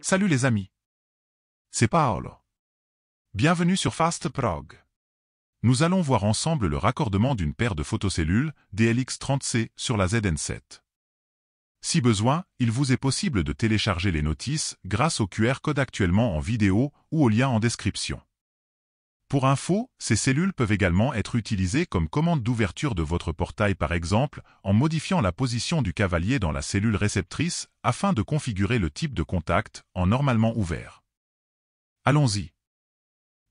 Salut les amis. C'est Paolo. Bienvenue sur FastProg. Nous allons voir ensemble le raccordement d'une paire de photocellules DLX30C sur la ZN7. Si besoin, il vous est possible de télécharger les notices grâce au QR code actuellement en vidéo ou au lien en description. Pour info, ces cellules peuvent également être utilisées comme commande d'ouverture de votre portail par exemple, en modifiant la position du cavalier dans la cellule réceptrice afin de configurer le type de contact en normalement ouvert. Allons-y.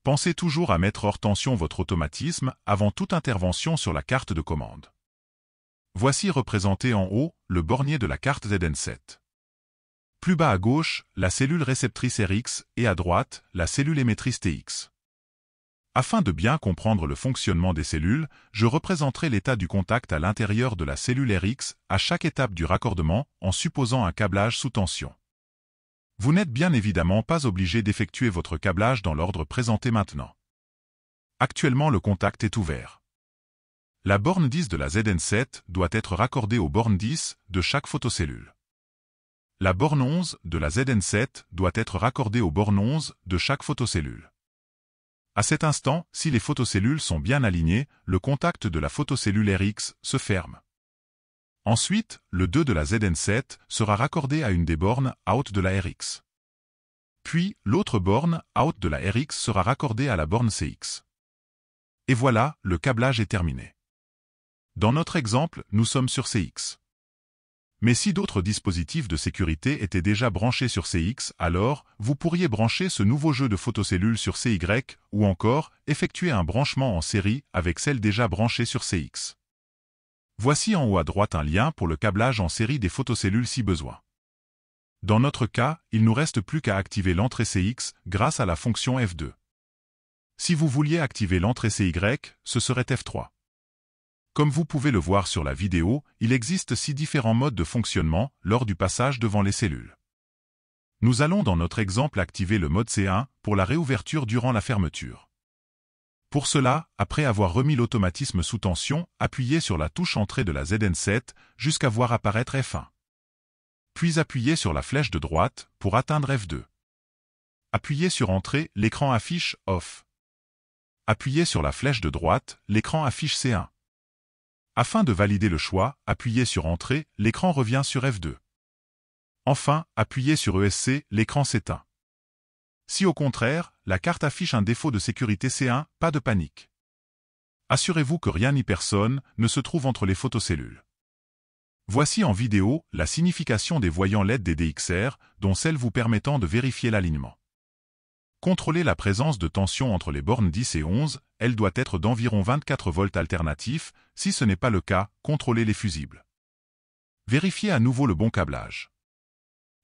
Pensez toujours à mettre hors tension votre automatisme avant toute intervention sur la carte de commande. Voici représenté en haut le bornier de la carte ZN7. Plus bas à gauche, la cellule réceptrice RX et à droite, la cellule émettrice TX. Afin de bien comprendre le fonctionnement des cellules, je représenterai l'état du contact à l'intérieur de la cellule RX à chaque étape du raccordement en supposant un câblage sous tension. Vous n'êtes bien évidemment pas obligé d'effectuer votre câblage dans l'ordre présenté maintenant. Actuellement le contact est ouvert. La borne 10 de la ZN7 doit être raccordée aux bornes 10 de chaque photocellule. La borne 11 de la ZN7 doit être raccordée aux bornes 11 de chaque photocellule. À cet instant, si les photocellules sont bien alignées, le contact de la photocellule RX se ferme. Ensuite, le 2 de la ZN7 sera raccordé à une des bornes out de la RX. Puis, l'autre borne out de la RX sera raccordée à la borne CX. Et voilà, le câblage est terminé. Dans notre exemple, nous sommes sur CX. Mais si d'autres dispositifs de sécurité étaient déjà branchés sur CX, alors, vous pourriez brancher ce nouveau jeu de photocellules sur CY, ou encore, effectuer un branchement en série avec celles déjà branchées sur CX. Voici en haut à droite un lien pour le câblage en série des photocellules si besoin. Dans notre cas, il ne nous reste plus qu'à activer l'entrée CX grâce à la fonction F2. Si vous vouliez activer l'entrée CY, ce serait F3. Comme vous pouvez le voir sur la vidéo, il existe 6 différents modes de fonctionnement lors du passage devant les cellules. Nous allons dans notre exemple activer le mode C1 pour la réouverture durant la fermeture. Pour cela, après avoir remis l'automatisme sous tension, appuyez sur la touche entrée de la ZN7 jusqu'à voir apparaître F1. Puis appuyez sur la flèche de droite pour atteindre F2. Appuyez sur Entrée, l'écran affiche Off. Appuyez sur la flèche de droite, l'écran affiche C1. Afin de valider le choix, appuyez sur Entrée, l'écran revient sur F2. Enfin, appuyez sur ESC, l'écran s'éteint. Si au contraire, la carte affiche un défaut de sécurité C1, pas de panique. Assurez-vous que rien ni personne ne se trouve entre les photocellules. Voici en vidéo la signification des voyants LED des DXR, dont celle vous permettant de vérifier l'alignement. Contrôlez la présence de tension entre les bornes 10 et 11, elle doit être d'environ 24 volts alternatifs, si ce n'est pas le cas, contrôlez les fusibles. Vérifiez à nouveau le bon câblage.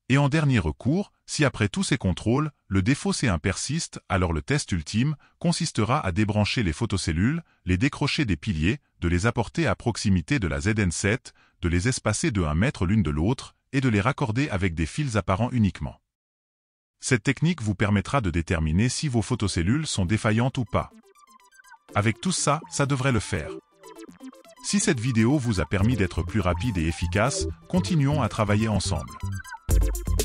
Et en dernier recours, si après tous ces contrôles, le défaut C1 persiste, alors le test ultime consistera à débrancher les photocellules, les décrocher des piliers, de les apporter à proximité de la ZN7, de les espacer de 1 mètre l'une de l'autre, et de les raccorder avec des fils apparents uniquement. Cette technique vous permettra de déterminer si vos photocellules sont défaillantes ou pas. Avec tout ça, ça devrait le faire. Si cette vidéo vous a permis d'être plus rapide et efficace, continuons à travailler ensemble.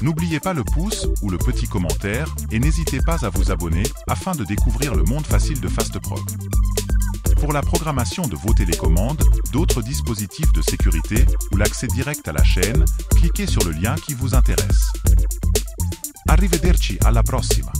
N'oubliez pas le pouce ou le petit commentaire et n'hésitez pas à vous abonner afin de découvrir le monde facile de FastProg. Pour la programmation de vos télécommandes, d'autres dispositifs de sécurité ou l'accès direct à la chaîne, cliquez sur le lien qui vous intéresse. Arrivederci alla prossima!